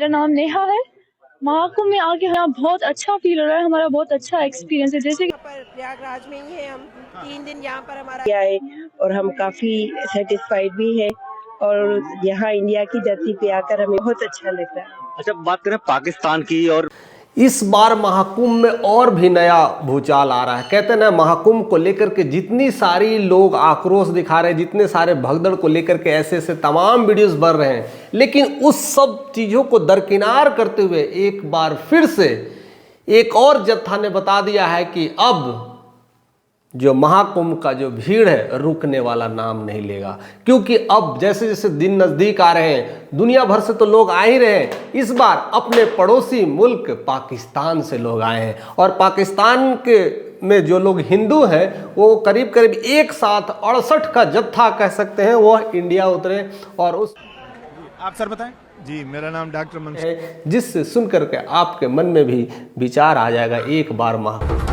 मेरा नाम नेहा है। महाकुंभ में आके हमें बहुत अच्छा फील हो रहा है, हमारा बहुत अच्छा एक्सपीरियंस है। जैसे पर प्रयागराज में ही है, हम 3 दिन यहाँ पर हमारा किया है और हम काफी सेटिस्फाइड भी है और यहाँ इंडिया की धरती पे आकर हमें बहुत अच्छा लगता है। अच्छा, बात करें पाकिस्तान की, और इस बार महाकुंभ में और भी नया भूचाल आ रहा है। कहते हैं ना, महाकुंभ को लेकर के जितनी सारी लोग आक्रोश दिखा रहे हैं, जितने सारे भगदड़ को लेकर के ऐसे ऐसे तमाम वीडियोस बन रहे हैं, लेकिन उस सब चीज़ों को दरकिनार करते हुए एक बार फिर से एक और जत्था ने बता दिया है कि अब जो महाकुंभ का जो भीड़ है रुकने वाला नाम नहीं लेगा। क्योंकि अब जैसे जैसे दिन नज़दीक आ रहे हैं, दुनिया भर से तो लोग आ ही रहे हैं, इस बार अपने पड़ोसी मुल्क पाकिस्तान से लोग आए हैं। और पाकिस्तान के में जो लोग हिंदू हैं वो करीब करीब एक साथ 68 का जत्था कह सकते हैं, वो इंडिया उतरे। और उस आप सर बताएं। जी, मेरा नाम डॉक्टर मंसूर है, जिससे सुन करके आपके मन में भी विचार आ जाएगा एक बार महाकुंभ।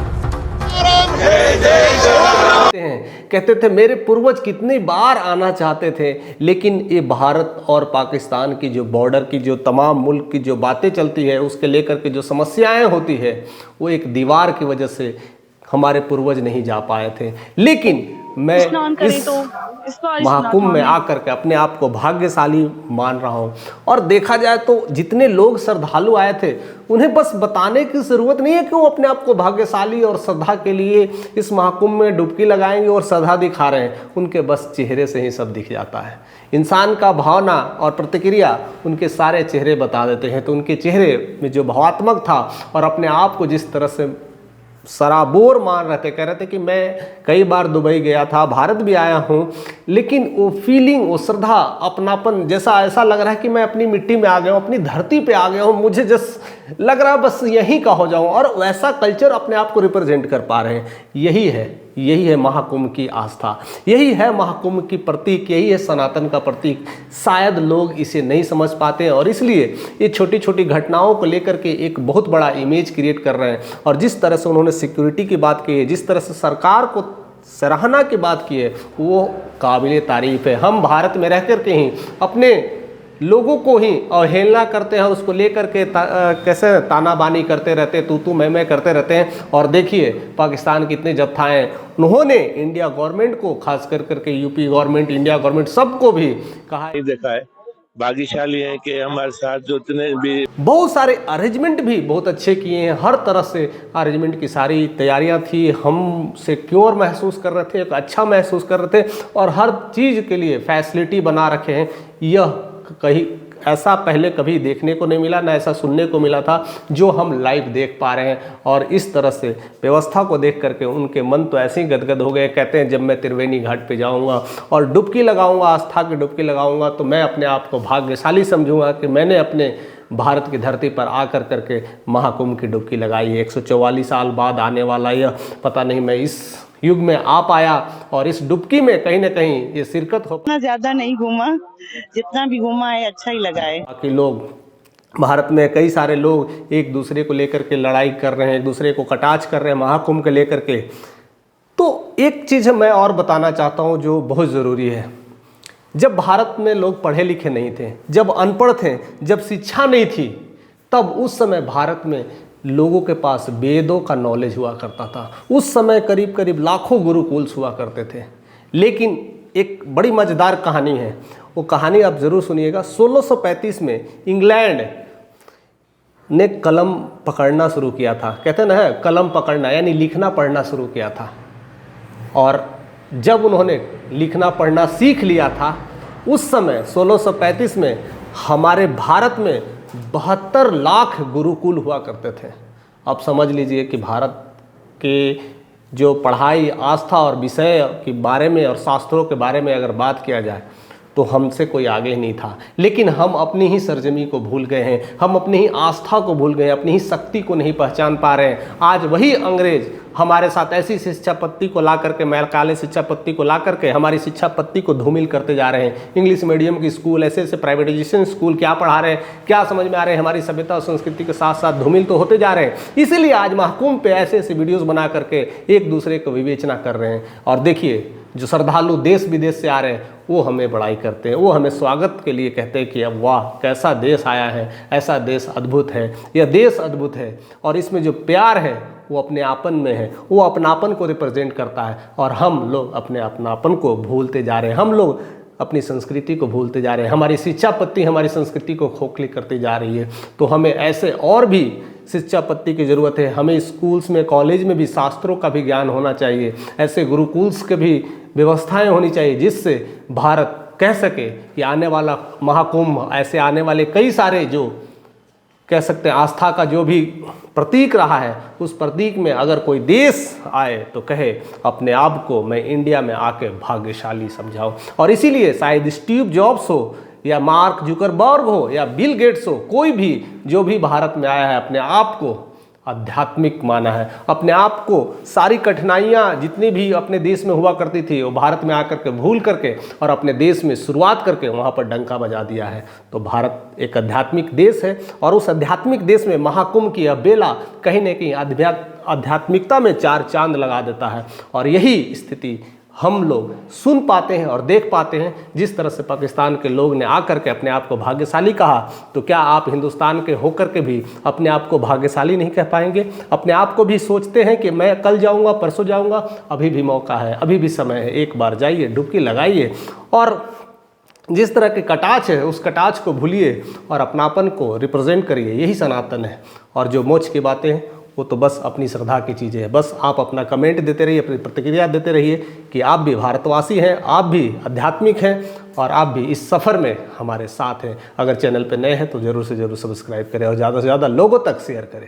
कहते थे मेरे पूर्वज कितनी बार आना चाहते थे, लेकिन ये भारत और पाकिस्तान की जो बॉर्डर की जो तमाम मुल्क की जो बातें चलती है, उसके लेकर के जो समस्याएं होती है, वो एक दीवार की वजह से हमारे पूर्वज नहीं जा पाए थे। लेकिन मैं इस महाकुंभ में आकर के अपने आप को भाग्यशाली मान रहा हूँ। और देखा जाए तो जितने लोग श्रद्धालु आए थे, उन्हें बस बताने की ज़रूरत नहीं है कि वो अपने आप को भाग्यशाली और श्रद्धा के लिए इस महाकुंभ में डुबकी लगाएंगे और श्रद्धा दिखा रहे हैं। उनके बस चेहरे से ही सब दिख जाता है। इंसान का भावना और प्रतिक्रिया उनके सारे चेहरे बता देते हैं। तो उनके चेहरे में जो भावात्मक था और अपने आप को जिस तरह से सराबोर मान रहे थे, कह रहे थे कि मैं कई बार दुबई गया था, भारत भी आया हूँ, लेकिन वो फीलिंग, वो श्रद्धा, अपनापन जैसा ऐसा लग रहा है कि मैं अपनी मिट्टी में आ गया हूँ, अपनी धरती पे आ गया हूँ, मुझे जस लग रहा है बस यहीं का हो जाऊँ। और वैसा कल्चर अपने आप को रिप्रेजेंट कर पा रहे हैं। यही है महाकुंभ की आस्था, यही है महाकुंभ की प्रतीक, यही है सनातन का प्रतीक। शायद लोग इसे नहीं समझ पाते हैं और इसलिए ये छोटी छोटी घटनाओं को लेकर के एक बहुत बड़ा इमेज क्रिएट कर रहे हैं। और जिस तरह से उन्होंने सिक्योरिटी की बात की है, जिस तरह से सरकार को सराहना की बात की है, वो काबिल तारीफ है। हम भारत में रह कर के ही अपने लोगों को ही अवहेलना करते हैं, उसको लेकर के कैसे तानाबानी करते रहते हैं, तू मैं करते रहते हैं। और देखिए पाकिस्तान की इतने जत्था हैं, उन्होंने इंडिया गवर्नमेंट को, खास कर करके यूपी गवर्नमेंट, इंडिया गवर्नमेंट सबको भी कहा, देखा है भाग्यशाली हैं कि हमारे साथ जो इतने भी बहुत सारे अरेंजमेंट भी बहुत अच्छे किए हैं। हर तरह से अरेंजमेंट की सारी तैयारियां थी, हम सिक्योर महसूस कर रहे थे, एक अच्छा महसूस कर रहे थे और हर चीज़ के लिए फैसिलिटी बना रखे हैं। यह कहीं ऐसा पहले कभी देखने को नहीं मिला, ना ऐसा सुनने को मिला था जो हम लाइव देख पा रहे हैं। और इस तरह से व्यवस्था को देख करके उनके मन तो ऐसे ही गदगद हो गए। कहते हैं जब मैं त्रिवेणी घाट पे जाऊंगा और डुबकी लगाऊंगा, आस्था की डुबकी लगाऊंगा, तो मैं अपने आप को भाग्यशाली समझूंगा कि मैंने अपने भारत की धरती पर आकर करके महाकुंभ की डुबकी लगाई है। 144 साल बाद आने वाला यह पता नहीं मैं इस युग में आ पाया और इस डुबकी में कहीं ना कहीं ये शिरकत हो। इतना ज्यादा नहीं घूमा, जितना भी घूमा है अच्छा ही लगा है। बाकी लोग भारत में कई सारे लोग एक दूसरे को लेकर के लड़ाई कर रहे हैं, एक दूसरे को कटाक्ष कर रहे हैं महाकुंभ को लेकर के। तो एक चीज़ मैं और बताना चाहता हूँ जो बहुत ज़रूरी है। जब भारत में लोग पढ़े लिखे नहीं थे, जब अनपढ़ थे, जब शिक्षा नहीं थी, तब उस समय भारत में लोगों के पास वेदों का नॉलेज हुआ करता था। उस समय करीब करीब लाखों गुरुकुल हुआ करते थे। लेकिन एक बड़ी मज़ेदार कहानी है, वो कहानी आप ज़रूर सुनिएगा। 1635 में इंग्लैंड ने कलम पकड़ना शुरू किया था। कहते हैं ना, कलम पकड़ना यानी लिखना पढ़ना शुरू किया था। और जब उन्होंने लिखना पढ़ना सीख लिया था, उस समय 1635 में हमारे भारत में 72 लाख गुरुकुल हुआ करते थे। अब समझ लीजिए कि भारत के जो पढ़ाई, आस्था और विषय के बारे में और शास्त्रों के बारे में अगर बात किया जाए तो हमसे कोई आगे नहीं था। लेकिन हम अपनी ही सरजमी को भूल गए हैं, हम अपनी ही आस्था को भूल गए हैं, अपनी ही शक्ति को नहीं पहचान पा रहे हैं। आज वही अंग्रेज हमारे साथ ऐसी शिक्षा पत्ती को ला करके, मैलकाले शिक्षा पत्ती को ला करके हमारी शिक्षा पत्ती को धूमिल करते जा रहे हैं। इंग्लिश मीडियम की स्कूल, ऐसे ऐसे प्राइवेटाइजेशन स्कूल क्या पढ़ा रहे हैं, क्या समझ में आ रहे हैं। हमारी सभ्यता और संस्कृति के साथ साथ धूमिल तो होते जा रहे हैं। इसीलिए आज महाकुंभ पे ऐसे ऐसे वीडियोज़ बना करके एक दूसरे को विवेचना कर रहे हैं। और देखिए जो श्रद्धालु देश विदेश से आ रहे हैं वो हमें बड़ाई करते हैं, वो हमें स्वागत के लिए कहते हैं कि अब वाह कैसा देश आया है, ऐसा देश अद्भुत है, यह देश अद्भुत है। और इसमें जो प्यार है वो अपने आपन में है, वो अपनापन को रिप्रेजेंट करता है। और हम लोग अपने अपनापन को भूलते जा रहे हैं, हम लोग अपनी संस्कृति को भूलते जा रहे हैं, हमारी शिक्षा पद्धति हमारी संस्कृति को खोखली करती जा रही है। तो हमें ऐसे और भी शिक्षा पद्धति की ज़रूरत है। हमें स्कूल्स में कॉलेज में भी शास्त्रों का भी ज्ञान होना चाहिए, ऐसे गुरुकुल्स के भी व्यवस्थाएं होनी चाहिए जिससे भारत कह सके कि आने वाला महाकुंभ, ऐसे आने वाले कई सारे जो कह सकते हैं आस्था का जो भी प्रतीक रहा है, उस प्रतीक में अगर कोई देश आए तो कहे अपने आप को मैं इंडिया में आके भाग्यशाली समझाऊं। और इसीलिए शायद स्टीव जॉब्स हो या मार्क जुकरबर्ग हो या बिल गेट्स हो, कोई भी जो भी भारत में आया है अपने आप को आध्यात्मिक माना है, अपने आप को सारी कठिनाइयाँ जितनी भी अपने देश में हुआ करती थी वो भारत में आकर के भूल करके और अपने देश में शुरुआत करके वहाँ पर डंका बजा दिया है। तो भारत एक आध्यात्मिक देश है और उस आध्यात्मिक देश में महाकुंभ की यह बेला कहीं न कहीं आध्यात्मिकता में चार चांद लगा देता है। और यही स्थिति हम लोग सुन पाते हैं और देख पाते हैं। जिस तरह से पाकिस्तान के लोग ने आकर के अपने आप को भाग्यशाली कहा, तो क्या आप हिंदुस्तान के होकर के भी अपने आप को भाग्यशाली नहीं कह पाएंगे? अपने आप को भी सोचते हैं कि मैं कल जाऊंगा, परसों जाऊंगा? अभी भी मौका है, अभी भी समय है, एक बार जाइए, डुबकी लगाइए और जिस तरह के कटाक्ष है उस कटाक्ष को भूलिए और अपनापन को रिप्रेजेंट करिए। यही सनातन है। और जो मोक्ष की बातें हैं वो तो बस अपनी श्रद्धा की चीज़ें हैं। बस आप अपना कमेंट देते रहिए, अपनी प्रतिक्रिया देते रहिए कि आप भी भारतवासी हैं, आप भी आध्यात्मिक हैं और आप भी इस सफ़र में हमारे साथ हैं। अगर चैनल पे नए हैं तो ज़रूर से ज़रूर सब्सक्राइब करें और ज़्यादा से ज़्यादा लोगों तक शेयर करें।